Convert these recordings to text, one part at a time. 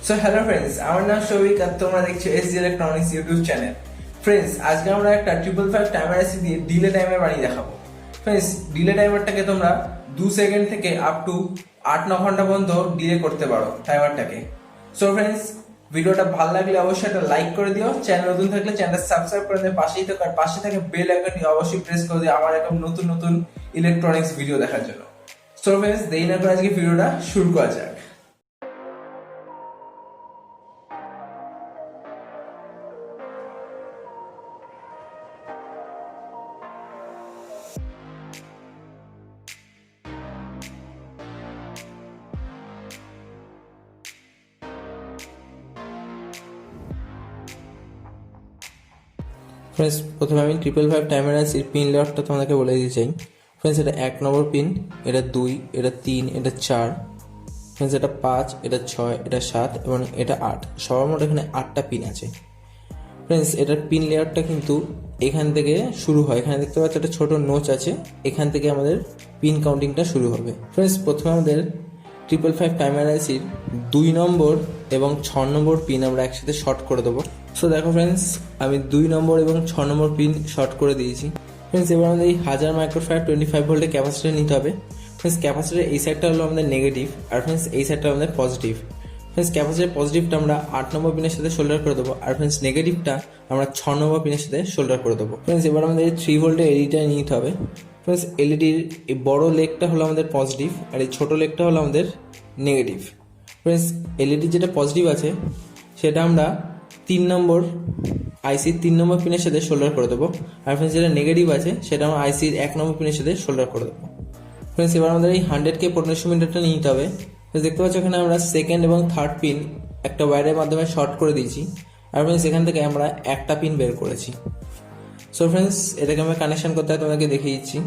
So hello friends, আমার নাম শৌভিক আর তোমরা দেখছো SG electronics YouTube channel. Friends, আজকে আমরা একটা 555 টাইমার এসি দিয়ে ডিলে টাইমার বানিয়ে দেখাবো। ফ্রেন্ডস, ডিলে টাইমারটাকে তোমরা 2 সেকেন্ড থেকে আপ টু 8-9 ঘন্টা পর্যন্ত ডিলে করতে পারো টাইমারটাকে। সো ফ্রেন্ডস, ভিডিওটা ভালো লাগলে অবশ্যই একটা লাইক করে দিও। চ্যানেল নতুন থাকলে চ্যানেলটা সাবস্ক্রাইব করে দিয়ে পাশেই থাকো, আর পাশে থাকে বেল আইকনটি অবশ্যই প্রেস করে দিও আমার এরকম নতুন নতুন ইলেকট্রনিক্স ভিডিও দেখার জন্য। সো ফ্রেন্ডস, দেরি না করে আজকে ভিডিওটা শুরু করা যাক। ফ্রেন্ডস, প্রথমে আমি 555 টাইমার এসির পিন লেআউটটা তোমাদেরকে বলে দিতে চাই। ফ্রেন্ডস, এটা 1 নম্বর পিন, এটা 2, এটা 3, এটা 4, ফ্রেন্ডস এটা 5, এটা 6, এটা 7 এবং এটা 8। সবার মোট এখানে 8টা পিন আছে। ফ্রেন্ডস, এটার পিন লেআউটটা কিন্তু এখান থেকে শুরু হয়। এখানে দেখতে পাচ্ছ একটা ছোট নোচ আছে, এখান থেকে আমাদের পিন কাউন্টিংটা শুরু হবে। ফ্রেন্ডস, প্রথমে আমাদের 555 টাইমার এসির 2 নম্বর এবং 6 নম্বর পিন আমরা একসাথে শর্ট করে দেবো। সো দেখো ফ্রেন্ডস, আমি 2 নম্বর এবং 6 নম্বর পিন শর্ট করে দিয়েছি। ফ্রেন্ডস, এবার আমাদের এই 1000 মাইক্রোফ্যারাড 25 ভোল্টের ক্যাপাসিটর নিতে হবে। ফ্রেন্ডস, ক্যাপাসিটরের এই সাইডটা হলো আমাদের নেগেটিভ, আর ফ্রেন্ডস এই সাইডটা আমাদের পজিটিভ। ফ্রেন্ডস, ক্যাপাসিটর পজিটিভটা আমরা 8 নম্বর পিনের সাথে শোল্ডার করে দেবো, আর ফ্রেন্ডস নেগেটিভটা আমরা 6 নম্বর পিনের সাথে শোল্ডার করে দেবো। ফ্রেন্ডস, এবার আমাদের 3 ভোল্টের এলইডিটা নিতে হবে। ফ্রেন্ডস, এলইডির এই বড় লেগটা হলো আমাদের পজিটিভ, আর এই ছোট লেগটা হলো আমাদের নেগেটিভ। ফ্রেন্ডস, এলইডি যেটা পজিটিভ আছে সেটা আমরা 3 নম্বর আইসির 3 নম্বর পিনের সাথে শোল্ডার করে দেবো, আর ফ্রেন্ডস যেটা নেগেটিভ আছে সেটা আমরা আইসির 1 নম্বর পিনের সাথে শোল্ডার করে দেবো। ফ্রেন্ডস, এবার আমাদের এই 100K পোটেনশিওমিটারটা নিতে হবে। দেখতে পাচ্ছ এখানে আমরা সেকেন্ড এবং থার্ড পিন একটা ওয়্যারের মাধ্যমে শর্ট করে দিয়েছি, আর ফ্রেন্ডস এখান থেকে আমরা একটা পিন বের করেছি। সো ফ্রেন্ডস, এটাকে আমরা কানেকশন করতে হয় তোমাকে দেখিয়ে দিচ্ছি।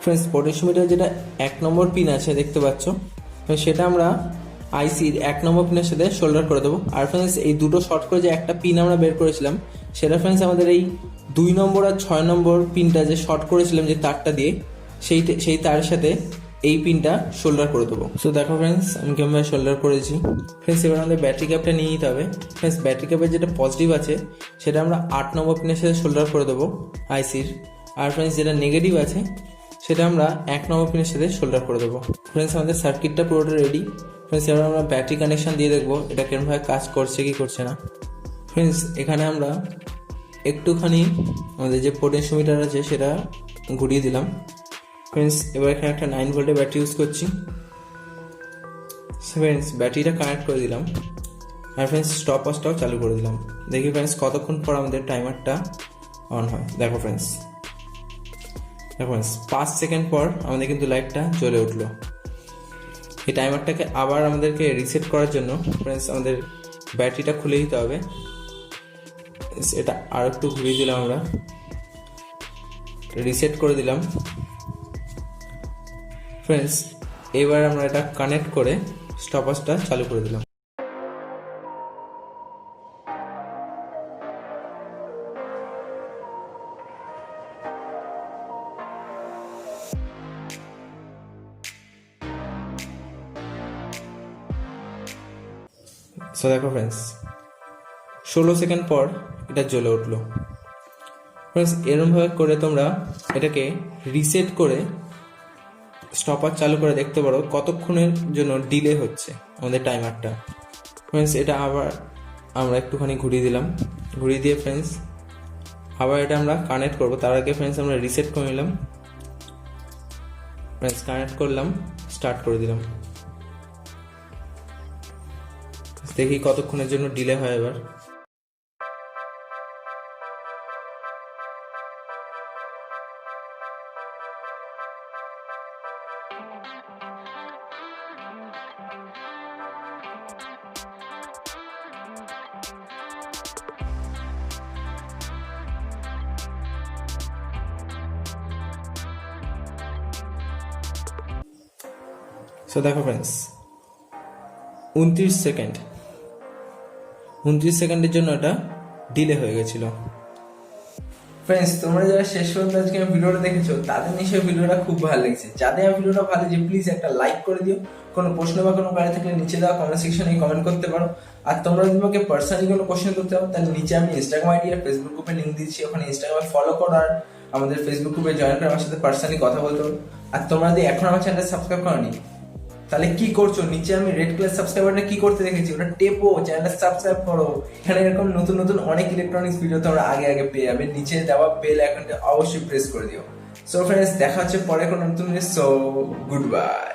ফ্রেন্ডস, পোটেনশিওমিটার যেটা 1 নম্বর পিন আছে দেখতে পাচ্ছ, সেটা আমরা আইসির 1 নম্বর পিনের সাথে শোল্ডার করে দেবো। আর ফ্রেন্ডস, এই দুটো শর্ট করে যে একটা পিন আমরা বের করেছিলাম সেটা ফ্রেন্ডস আমাদের এই 2 নম্বর আর 6 নম্বর পিনটা যে শর্ট করেছিলাম যে তারটা দিয়ে, সেই তারের সাথে এই পিনটা শোল্ডার করে দেবো। সো দেখো ফ্রেন্ডস, আমি কেমন শোল্ডার করেছি। ফ্রেন্ডস, এবার আমাদের ব্যাটারি ক্যাপটা নিয়ে নিতে হবে। ফ্রেন্ডস, ব্যাটারি ক্যাপের যেটা পজিটিভ আছে সেটা আমরা 8 নম্বর পিনের সাথে শোল্ডার করে দেবো আইসির, আর ফ্রেন্ডস যেটা নেগেটিভ আছে সেটা আমরা 1 নম্বর পিনের সাথে শোল্ডার করে দেবো। ফ্রেন্ডস, আমাদের সার্কিটটা পুরোটা রেডি। ফ্রেন্ডস, এবার আমরা ব্যাটারি কানেকশন দিয়ে দেখবো এটা কেমনভাবে কাজ করছে কি করছে না। ফ্রেন্ডস, এখানে আমরা একটুখানি আমাদের যে পোটেনশিওমিটার আছে সেটা ঘুরিয়ে দিলাম। ফ্রেন্ডস, এবার এখানে একটা 9 ভোল্টের ব্যাটারি ইউজ করছি। ফ্রেন্ডস, ব্যাটারিটা কানেক্ট করে দিলাম, আর ফ্রেন্ডস স্টপ ওয়াচটাও চালু করে দিলাম। দেখি ফ্রেন্ডস কতক্ষণ পর আমাদের টাইমারটা অন হয়। দেখো ফ্রেন্ডস 5 সেকেন্ড পর আমাদের কিন্তু লাইটটা জ্বলে উঠলো। এই টাইমারটাকে আবার আমাদেরকে রিসেট করার জন্য ফ্রেন্ডস আমাদের ব্যাটারিটা খুলে দিতে হবে। এটা আর একটু ঘুরিয়ে দিলাম, আমরা রিসেট করে দিলাম। ফ্রেন্ডস, এবার আমরা এটা কানেক্ট করে স্টপারটা চালু করে দিলাম। সো দেখো ফ্রেন্ডস, 16 সেকেন্ড পর এটা জ্বলে উঠলো। ফ্রেন্ডস, এরকমভাবে করে তোমরা এটাকে রিসেট করে স্টপার চালু করে দেখতে পারো কতক্ষণের জন্য ডিলে হচ্ছে আমাদের টাইমারটা। ফ্রেন্ডস, এটা আবার আমরা একটুখানি ঘুরিয়ে দিলাম। ঘুরিয়ে দিয়ে ফ্রেন্ডস আবার এটা আমরা কানেক্ট করবো। তার আগে ফ্রেন্ডস আমরা রিসেট করে নিলাম। ফ্রেন্ডস, কানেক্ট করলাম, স্টার্ট করে দিলাম। দেখি কতক্ষণের জন্য ডিলে হয় এবার। সো দেখো ফ্রেন্ডস 29 সেকেন্ডের জন্য এটা ডিলে হয়ে গেছিল। ফ্রেন্ডস, তোমরা যারা শেষ পর্যন্ত আজকে ভিডিওটা দেখেছো তাদের নিশ্চয়ই ভিডিওটা খুব ভালো লেগেছে। যাদের ভিডিওটা ভালো যে প্লিজ একটা লাইক করে দিও। কোনো প্রশ্ন বা কোনো কাজ থাকলে নিচে দেওয়া কমেন্ট সেকশনে কমেন্ট করতে পারো। আর তোমরা যদি আমাকে পার্সোনালি কোনো কোশ্চেন করতে পারো তাহলে নিচে আমি ইনস্টাগ্রাম আইডি আর ফেসবুক গ্রুপে লিঙ্ক দিচ্ছি, ওখানে ইনস্টাগ্রামে ফলো করো আর আমাদের ফেসবুক গ্রুপে জয়েন করে আমার সাথে পার্সোনালি কথা বলতে পারো। আর তোমরা যদি এখন আমার চ্যানেলটা সাবস্ক্রাইব করোনি তাহলে কি করছো? নিচে আমি রেড কালার সাবস্ক্রাইব বাটনে কি করতে দেখেছি, ওটা টেপো, চ্যানেলটা সাবস্ক্রাইব করো। এখানে এরকম নতুন নতুন অনেক ইলেকট্রনিক্স ভিডিও তোমরা আগে আগে পেয়ে যাবে। নিচে দেওয়া বেল আইকনটা অবশ্যই প্রেস করে দিও। সো ফ্রেন্ডস, দেখা হচ্ছে পরে কোনো নতুন। So good bye.